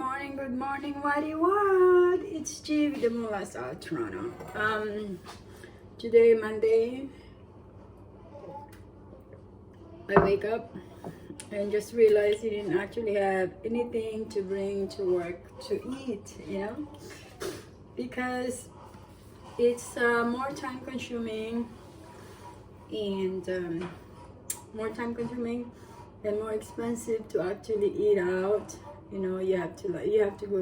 good morning, what? It's G with the Mula South Toronto. Today, Monday, I wake up and just realized you didn't actually have anything to bring to work to eat, because it's more time consuming and more expensive to actually eat out. You have to go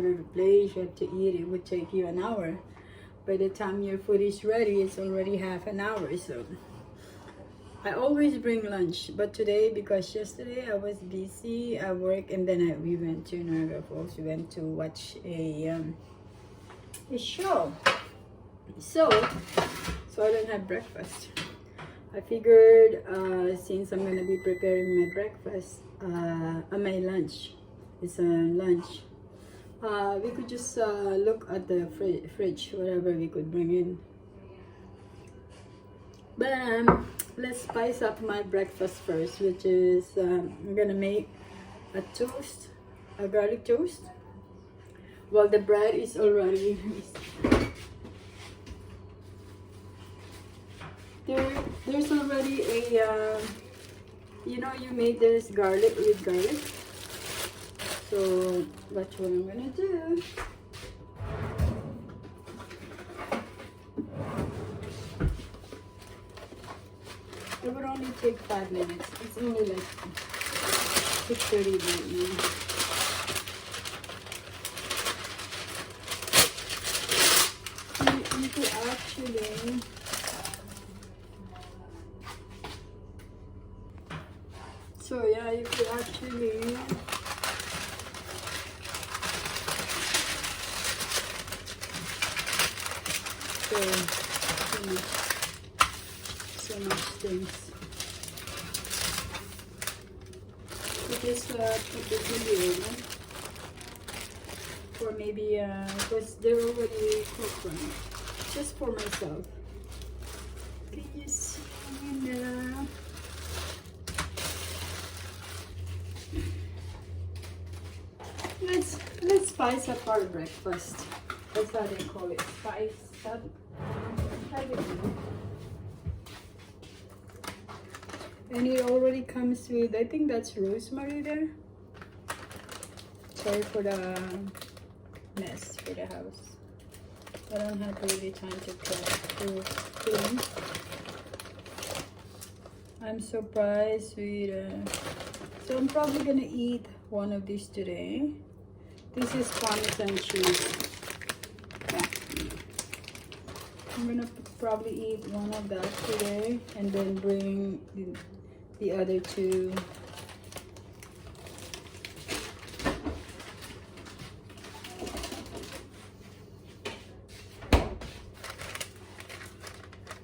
to the place, you have to eat. It would take you an hour. By the time your food is ready, it's already half an hour. So I always bring lunch, but today, because yesterday I was busy at work, and then we went to Niagara Falls. We went to watch a show. So I don't have breakfast. I figured since I'm gonna be preparing my breakfast, my lunch. It's a lunch. We could just look at the fridge, whatever we could bring in. But let's spice up my breakfast first, which is I'm gonna make a toast, a garlic toast. Well, the bread is already there's already a you made this garlic with garlic. So that's what I'm gonna do. It would only take 5 minutes. It's only like 6:30 right now. You could actually you could actually so much things. You just put this in the oven for maybe because they're already cooked for me. Just for myself. Can you see now? Let's spice up our breakfast. That's how they call it. Spice up everything. And it already comes with, I think that's rosemary there. Sorry for the mess for the house. I don't have really time to clean. I'm surprised with so I'm probably gonna eat one of these today. This is Parmesan cheese. Yeah. I'm gonna probably eat one of that today and then bring the other two.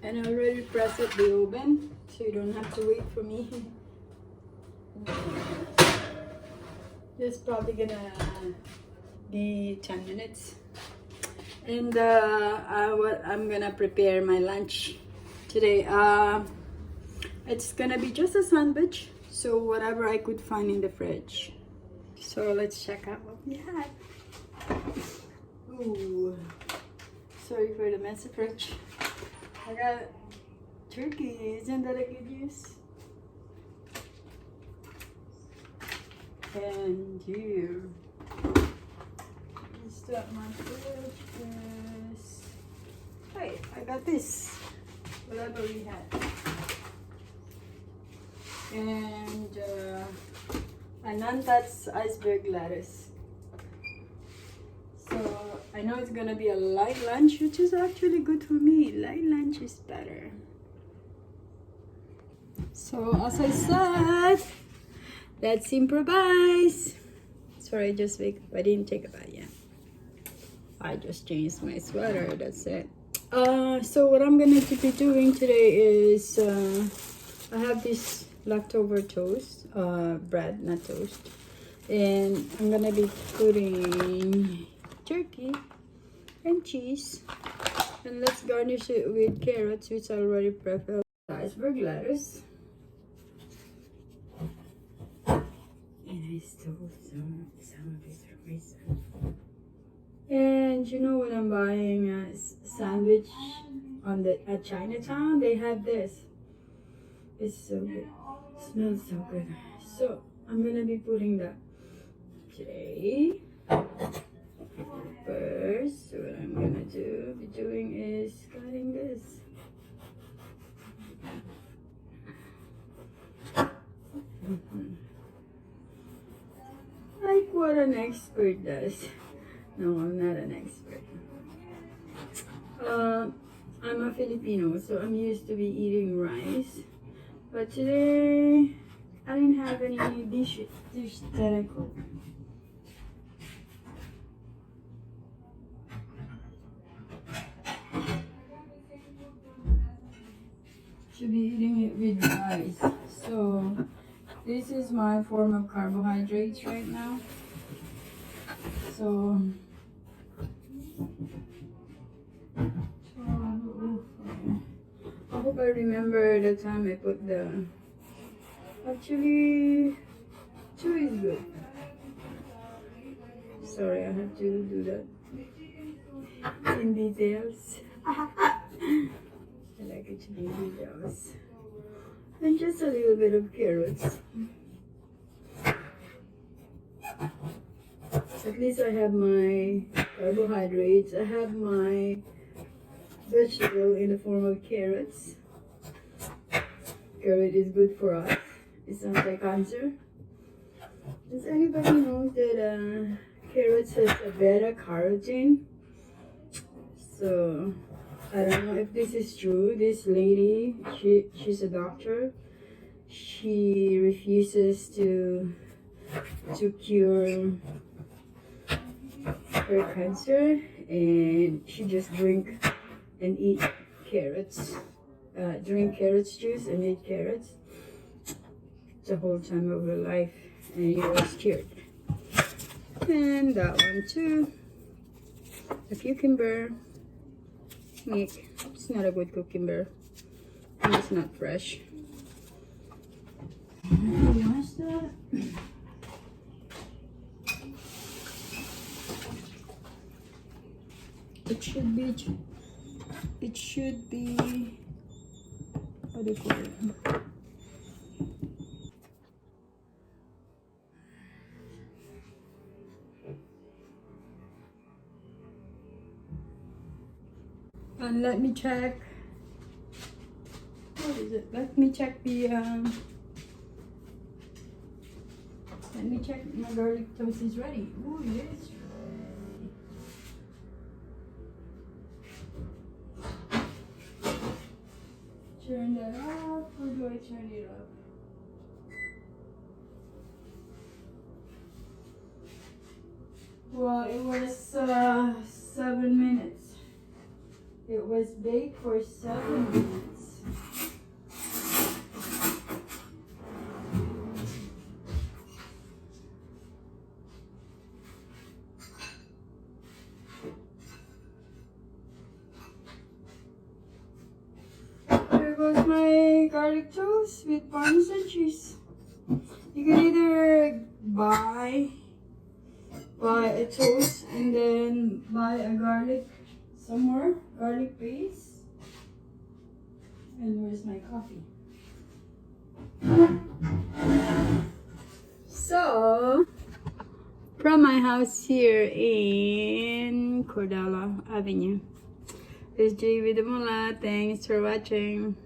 And I already pressed up the oven, so you don't have to wait for me. Just probably gonna be 10 minutes. And what I'm gonna prepare my lunch today. It's gonna be just a sandwich, so whatever I could find in the fridge. So let's check out what we have. Ooh, sorry for the messy fridge. I got turkey. Isn't that a good use? And here is that my fridge is. Hey, I got this. Whatever we had. And an untouched iceberg lettuce. So I know it's gonna be a light lunch, which is actually good for me. Light lunch is better. So as I said, let's improvise. Sorry, I didn't take a bath yet. I just changed my sweater, that's it. So what I'm gonna be doing today is I have this leftover toast, bread, not toast. And I'm gonna be putting turkey and cheese. And let's garnish it with carrots, which I already prepared. Iceberg lettuce. And I stole some of it my son. And you know, when I'm buying a sandwich on the at Chinatown, they have this. It's so good. It smells so good. So I'm gonna be putting that today. First, what I'm gonna be doing is cutting this. Like what an expert does. No, I'm not an expert. I'm a Filipino, so I'm used to be eating rice. But today, I didn't have any dish that I cooked. Should be eating it with rice. So this is my form of carbohydrates right now. So I hope I remember the time I put the. Actually, 2 is good. Sorry, I have to do that in details. I like it to be details. And just a little bit of carrots. At least I have my carbohydrates. I have my vegetable in the form of carrots. Carrot is good for us. It's anti-cancer. Does anybody know that carrots has a beta carotene? So I don't know if this is true. This lady, she's a doctor. She refuses to cure her cancer, and she just drink and eat carrots. Drink carrots juice and eat carrots the whole time of her life, and it was cured. And that one too. A cucumber. It's not a good cucumber. And it's not fresh. What's that? It should be, what do you call it? And let me check. What is it? Let me check the. Let me check my garlic toast is ready. Oh yes. Turn that off, or do I turn it off? Well, it was 7 minutes. It was baked for 7 minutes. There goes my garlic toast with Parmesan cheese. You can either buy a toast and then buy a garlic somewhere, garlic paste. And where's my coffee? So, from my house here in Cordella Avenue, this is J with the Mula. Thanks for watching.